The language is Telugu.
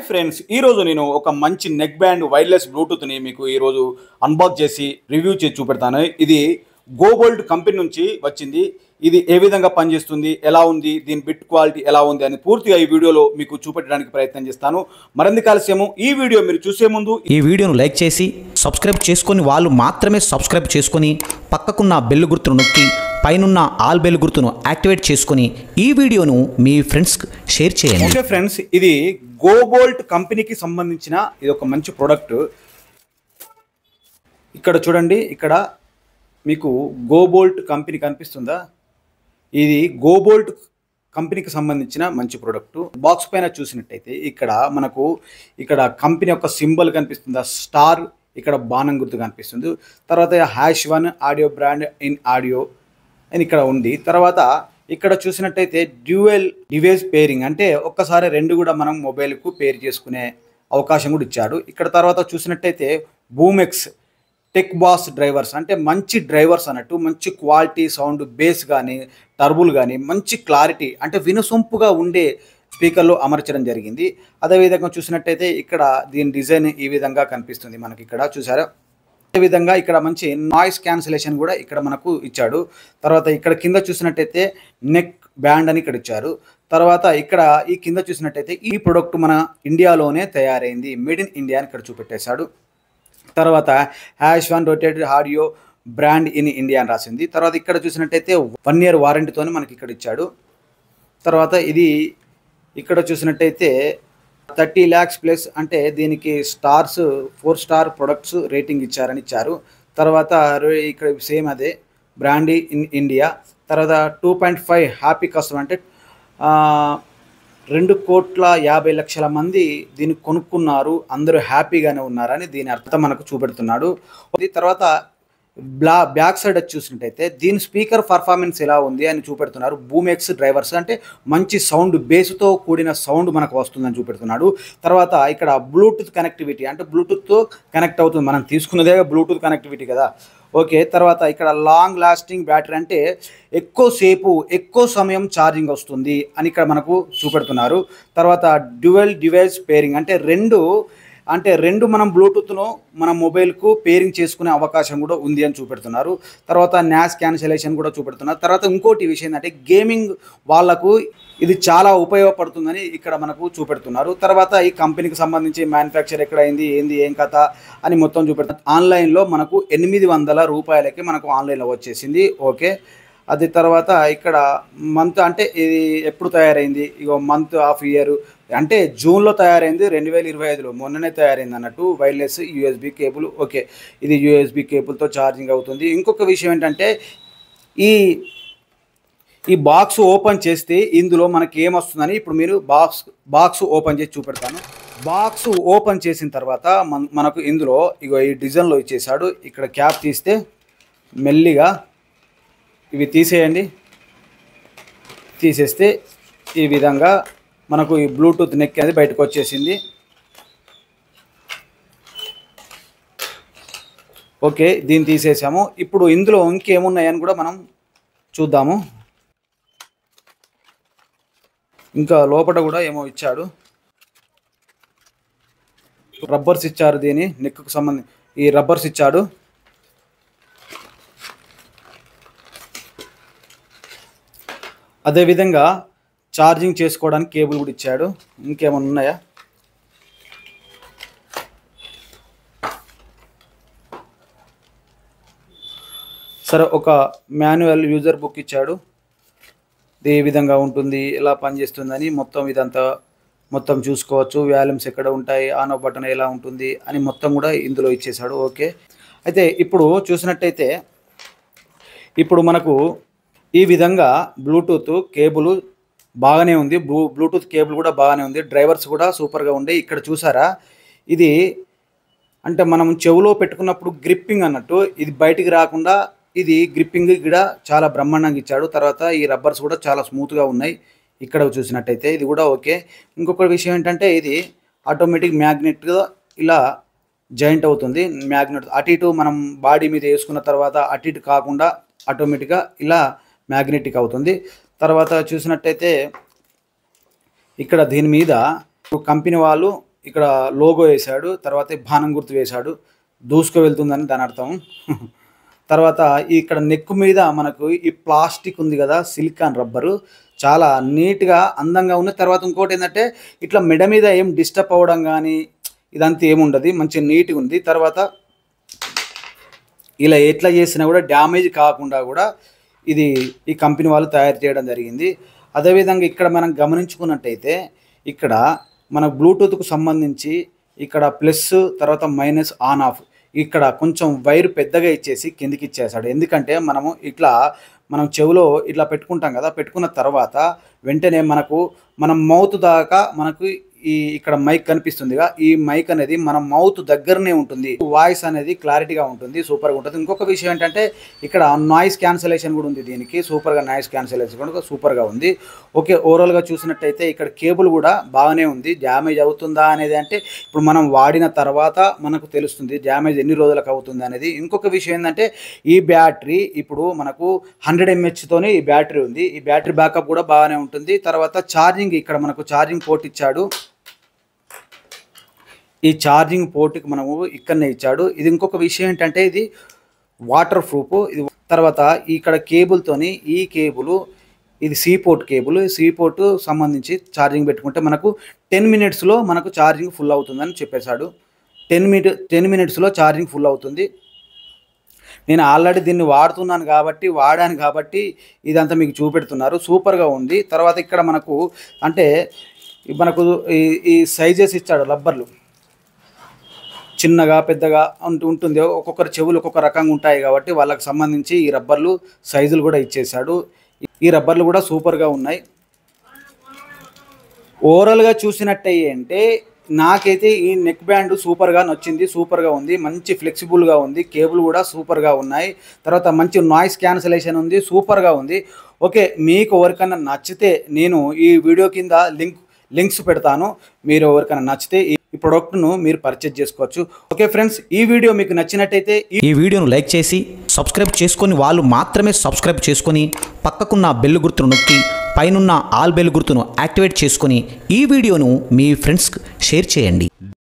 ఫ్రెండ్స్, ఈరోజు నేను ఒక మంచి నెక్ బ్యాండ్ వైర్లెస్ బ్లూటూత్ని మీకు ఈరోజు అన్బాక్స్ చేసి రివ్యూ చేసి చూపెడతాను. ఇది గోబోల్ట్ కంపెనీ నుంచి వచ్చింది. ఇది ఏ విధంగా పనిచేస్తుంది, ఎలా ఉంది, దీని బిట్ క్వాలిటీ ఎలా ఉంది అని పూర్తిగా ఈ వీడియోలో మీకు చూపెట్టడానికి ప్రయత్నం చేస్తాను. మరింత ఆలస్యము ఈ వీడియో మీరు చూసే ముందు ఈ వీడియోను లైక్ చేసి సబ్స్క్రైబ్ చేసుకొని వాళ్ళు మాత్రమే సబ్స్క్రైబ్ చేసుకొని పక్కకున్న బెల్ గుర్తును నొక్కి పైనున్న ఆల్ బెల్ గుర్తును యాక్టివేట్ చేసుకొని ఈ వీడియోను మీ ఫ్రెండ్స్కి షేర్ చేయండి. ఓకే ఫ్రెండ్స్, ఇది గోబోల్ట్ కంపెనీకి సంబంధించిన ఇది ఒక మంచి ప్రోడక్ట్. ఇక్కడ చూడండి, ఇక్కడ మీకు గోబోల్ట్ కంపెనీ కనిపిస్తుందా? ఇది గోబోల్ట్ కంపెనీకి సంబంధించిన మంచి ప్రోడక్ట్. బాక్స్ పైన చూసినట్టయితే ఇక్కడ మనకు ఇక్కడ కంపెనీ యొక్క సింబల్ కనిపిస్తుందా, స్టార్, ఇక్కడ బాణం గుర్తు కనిపిస్తుంది. తర్వాత #1 ఆడియో బ్రాండ్ ఇన్ ఆడియో అని ఇక్కడ ఉంది. తర్వాత ఇక్కడ చూసినట్టయితే డ్యూయల్ డివైస్ పేరింగ్, అంటే ఒక్కసారి రెండు కూడా మనం మొబైల్కు పేర్ చేసుకునే అవకాశం కూడా ఇచ్చాడు. ఇక్కడ తర్వాత చూసినట్టయితే బూమెక్స్ టెక్ బాస్ డ్రైవర్స్, అంటే మంచి డ్రైవర్స్ అన్నట్టు, మంచి క్వాలిటీ సౌండ్, బేస్ కానీ టర్బుల్ కానీ మంచి క్లారిటీ, అంటే వినసొంపుగా ఉండే స్పీకర్లో అమర్చడం జరిగింది. అదేవిధంగా చూసినట్టయితే ఇక్కడ దీని డిజైన్ ఈ విధంగా కనిపిస్తుంది మనకి, ఇక్కడ చూసారా. అదేవిధంగా ఇక్కడ మంచి నాయిస్ క్యాన్సిలేషన్ కూడా ఇక్కడ మనకు ఇచ్చాడు. తర్వాత ఇక్కడ కింద చూసినట్టయితే నెక్ బ్యాండ్ అని ఇక్కడ ఇచ్చారు. తర్వాత ఇక్కడ ఈ కింద చూసినట్టయితే ఈ ప్రోడక్ట్ మన ఇండియాలోనే తయారైంది, మేడ్ ఇన్ ఇండియా అని ఇక్కడ చూపెట్టేశాడు. తర్వాత #1 rotated audio brand in India అని రాసింది. తర్వాత ఇక్కడ చూసినట్టయితే 1 year వారంటీతో మనకి ఇక్కడ ఇచ్చాడు. తర్వాత ఇది ఇక్కడ చూసినట్టయితే 30 lakhs ప్లస్, అంటే దీనికి స్టార్స్ 4 star ప్రొడక్ట్స్ రేటింగ్ ఇచ్చారు. తర్వాత ఇక్కడ సేమ్ అదే బ్రాండ్ ఇన్ ఇండియా. తర్వాత 2.5 హ్యాపీ కస్టమర్, అంటే 2,50,00,000 మంది దీన్ని కొనుక్కున్నారు, అందరూ హ్యాపీగానే ఉన్నారని దీని అర్థం మనకు చూపెడుతున్నాడు. తర్వాత బ్యాక్ సైడ్ చూసినట్టయితే దీని స్పీకర్ పర్ఫార్మెన్స్ ఎలా ఉంది అని చూపెడుతున్నారు. బూమెక్స్ డ్రైవర్స్, అంటే మంచి సౌండ్, బేస్తో కూడిన సౌండ్ మనకు వస్తుందని చూపెడుతున్నాడు. తర్వాత ఇక్కడ బ్లూటూత్ కనెక్టివిటీ, అంటే బ్లూటూత్తో కనెక్ట్ అవుతుంది, మనం తీసుకున్నదే బ్లూటూత్ కనెక్టివిటీ కదా. ఓకే, తర్వాత ఇక్కడ లాంగ్ లాస్టింగ్ బ్యాటరీ, అంటే ఎక్కువ సమయం ఛార్జింగ్ వస్తుంది అని ఇక్కడ మనకు చూపెడుతున్నారు. తర్వాత డ్యూయల్ డివైస్ పేరింగ్, అంటే రెండు మనం బ్లూటూత్ను మన మొబైల్కు పేరింగ్ చేసుకునే అవకాశం కూడా ఉంది అని చూపెడుతున్నారు. తర్వాత నాయిస్ క్యాన్సిలేషన్ కూడా చూపెడుతున్నారు. తర్వాత ఇంకోటి విషయం ఏంటంటే గేమింగ్ వాళ్ళకు ఇది చాలా ఉపయోగపడుతుందని ఇక్కడ మనకు చూపెడుతున్నారు. తర్వాత ఈ కంపెనీకి సంబంధించి మ్యానుఫ్యాక్చర్ ఎక్కడ అయింది, ఏం కథ అని మొత్తం చూపెడుతున్నారు. ఆన్లైన్లో మనకు 800 రూపాయలకి మనకు ఆన్లైన్లో వచ్చేసింది. ఓకే, అది తర్వాత ఇక్కడ మంత్, అంటే ఇది ఎప్పుడు తయారైంది, ఇగో మంత్ ఆఫ్ ఇయర్, అంటే జూన్లో తయారైంది, 2025లో మొన్ననే తయారైంది అన్నట్టు. Wireless USB cable. ఓకే, ఇది USB కేబుల్తో ఛార్జింగ్ అవుతుంది. ఇంకొక విషయం ఏంటంటే ఈ బాక్స్ ఓపెన్ చేస్తే ఇందులో మనకి ఏమొస్తుందని ఇప్పుడు మీరు బాక్స్ ఓపెన్ చేసి చూపెడతాను. బాక్స్ ఓపెన్ చేసిన తర్వాత మనకు ఇందులో ఇగో ఈ డిజైన్లో ఇచ్చేసాడు. ఇక్కడ క్యాప్ తీస్తే మెల్లిగా ఇవి తీసేయండి. తీసేస్తే ఈ విధంగా మనకు ఈ బ్లూటూత్ నెక్ అనేది బయటకు వచ్చేసింది. ఓకే, దీన్ని తీసేసాము. ఇప్పుడు ఇందులో ఇంకేమున్నాయని కూడా మనం చూద్దాము. ఇంకా లోపల కూడా ఏమో ఇచ్చాడు, రబ్బర్స్ ఇచ్చారు, దీని నెక్కు సంబంధించి ఈ రబ్బర్స్ ఇచ్చాడు. అదేవిధంగా ఛార్జింగ్ చేసుకోవడానికి కేబుల్ కూడా ఇచ్చాడు. ఇంకేమైనా ఉన్నాయా? సరే, ఒక మాన్యువల్ యూజర్ బుక్ ఇచ్చాడు. ఏ విధంగా ఉంటుంది, ఎలా పనిచేస్తుందని ఇదంతా మొత్తం చూసుకోవచ్చు. వాల్యూమ్స్ ఎక్కడ ఉంటాయి, ఆన్ ఆఫ్ బటన్ ఎలా ఉంటుంది అని మొత్తం కూడా ఇందులో ఇచ్చేసాడు. ఓకే, అయితే ఇప్పుడు చూసినట్టయితే ఇప్పుడు మనకు ఈ విధంగా బ్లూటూత్ కేబుల్ బాగానే ఉంది, బ్లూటూత్ కేబుల్ కూడా బాగానే ఉంది, డ్రైవర్స్ కూడా సూపర్గా ఉండే. ఇక్కడ చూసారా, ఇది అంటే మనం చెవులో పెట్టుకున్నప్పుడు గ్రిప్పింగ్ అన్నట్టు, ఇది బయటికి రాకుండా ఇది గ్రిప్పింగ్ కూడా చాలా బ్రహ్మాండంగా ఇచ్చాడు. తర్వాత ఈ రబ్బర్స్ కూడా చాలా స్మూత్గా ఉన్నాయి ఇక్కడ చూసినట్టయితే, ఇది కూడా ఓకే. ఇంకొక విషయం ఏంటంటే ఇది ఆటోమేటిక్ మ్యాగ్నెట్గా ఇలా జాయింట్ అవుతుంది. మ్యాగ్నెట్ అటు ఇటు మనం బాడీ మీద వేసుకున్న తర్వాత అటు ఇటు కాకుండా ఆటోమేటిక్గా ఇలా మ్యాగ్నెటిక్ అవుతుంది. తర్వాత చూసినట్టయితే ఇక్కడ దీని మీద కంపెనీ వాళ్ళు ఇక్కడ లోగో వేశాడు, తర్వాత బాణం గుర్తు వేశాడు, దూసుకు వెళ్తుందని దాని అర్థం. తర్వాత ఇక్కడ నెక్ మీద మనకు ఈ ప్లాస్టిక్ ఉంది కదా, సిలికాన్ రబ్బరు, చాలా నీట్గా అందంగా ఉంది. తర్వాత ఇంకోటి ఏంటంటే ఇట్లా మెడ మీద ఏం డిస్టర్బ్ అవ్వడం కానీ ఇదంతా ఏముండదు, మంచిగా నీట్గా ఉంది. తర్వాత ఇలా ఎట్లా చేసినా కూడా డ్యామేజ్ కాకుండా కూడా ఇది ఈ కంపెనీ వాళ్ళు తయారు చేయడం జరిగింది. అదేవిధంగా ఇక్కడ మనం గమనించుకున్నట్టయితే ఇక్కడ మన బ్లూటూత్కు సంబంధించి ఇక్కడ ప్లస్ తర్వాత మైనస్ ఆన్ ఆఫ్, ఇక్కడ కొంచెం వైర్ పెద్దగా ఇచ్చేసి కిందికి ఇచ్చేసాడు. ఎందుకంటే మనం చెవిలో ఇట్లా పెట్టుకుంటాం కదా, పెట్టుకున్న తర్వాత వెంటనే మన మౌత్ దాకా మనకు ఇక్కడ మైక్ కనిపిస్తుందిగా, ఈ మైక్ అనేది మన మౌత్ దగ్గరనే ఉంటుంది, వాయిస్ అనేది క్లారిటీగా ఉంటుంది, సూపర్గా ఉంటుంది. ఇంకొక విషయం ఏంటంటే ఇక్కడ నాయిస్ క్యాన్సలేషన్ కూడా ఉంది దీనికి, సూపర్గా నాయిస్ క్యాన్సలేషన్ కూడా సూపర్గా ఉంది. ఓకే, ఓవరాల్గా చూసినట్టయితే ఇక్కడ కేబుల్ కూడా బాగానే ఉంది. డ్యామేజ్ అవుతుందా అనేది అంటే ఇప్పుడు మనం వాడిన తర్వాత మనకు తెలుస్తుంది డ్యామేజ్ ఎన్ని రోజులకు అవుతుంది అనేది. ఇంకొక విషయం ఏంటంటే ఈ బ్యాటరీ ఇప్పుడు మనకు 100 mAh తోనే ఈ బ్యాటరీ ఉంది. ఈ బ్యాటరీ బ్యాకప్ కూడా బాగానే ఉంటుంది. తర్వాత ఛార్జింగ్, ఇక్కడ మనకు ఛార్జింగ్ పోర్ట్ ఇచ్చాడు. ఈ ఛార్జింగ్ పోర్ట్కి మనము ఇక్కడనే ఇచ్చాడు. ఇది ఇంకొక విషయం ఏంటంటే ఇది వాటర్ ప్రూఫ్. ఇది తర్వాత ఇక్కడ కేబుల్తోని, ఈ కేబుల్ ఇది C port cable, C port సంబంధించి ఛార్జింగ్ పెట్టుకుంటే మనకు 10 minutesలో మనకు ఛార్జింగ్ ఫుల్ అవుతుందని చెప్పేశాడు. 10 minutesలో ఛార్జింగ్ ఫుల్ అవుతుంది. నేను ఆల్రెడీ దీన్ని వాడాను కాబట్టి ఇదంతా మీకు చూపెడుతున్నారు, సూపర్గా ఉంది. తర్వాత ఇక్కడ మనకు ఈ సైజెస్ ఇచ్చాడు, రబ్బర్లు చిన్నగా పెద్దగా ఉంటుంది, ఒక్కొక్కరి చెవులు ఒక్కొక్క రకంగా ఉంటాయి కాబట్టి వాళ్ళకి సంబంధించి ఈ రబ్బర్లు సైజులు కూడా ఇచ్చేసాడు. ఈ రబ్బర్లు కూడా సూపర్గా ఉన్నాయి. ఓవరాల్గా చూసినట్టయితే నాకైతే ఈ నెక్ బ్యాండ్ సూపర్గా నచ్చింది, సూపర్గా ఉంది, మంచి ఫ్లెక్సిబుల్గా ఉంది, కేబుల్ కూడా సూపర్గా ఉన్నాయి. తర్వాత మంచి నాయిస్ క్యాన్సలేషన్ ఉంది, సూపర్గా ఉంది. ఓకే, మీకు ఎవరికైనా నచ్చితే నేను ఈ వీడియో కింద లింక్స్ పెడతాను, మీరు ఎవరికైనా నచ్చితే ఈ ప్రోడక్ట్ను మీరు పర్చేజ్ చేసుకోవచ్చు. ఓకే ఫ్రెండ్స్, ఈ వీడియో మీకు నచ్చినట్టయితే ఈ వీడియోను లైక్ చేసి సబ్స్క్రైబ్ చేసుకొని వాళ్ళు మాత్రమే సబ్స్క్రైబ్ చేసుకొని పక్కకున్న బెల్ గుర్తును నొక్కి పైనున్న ఆల్ బెల్ గుర్తును యాక్టివేట్ చేసుకొని ఈ వీడియోను మీ ఫ్రెండ్స్కి షేర్ చేయండి.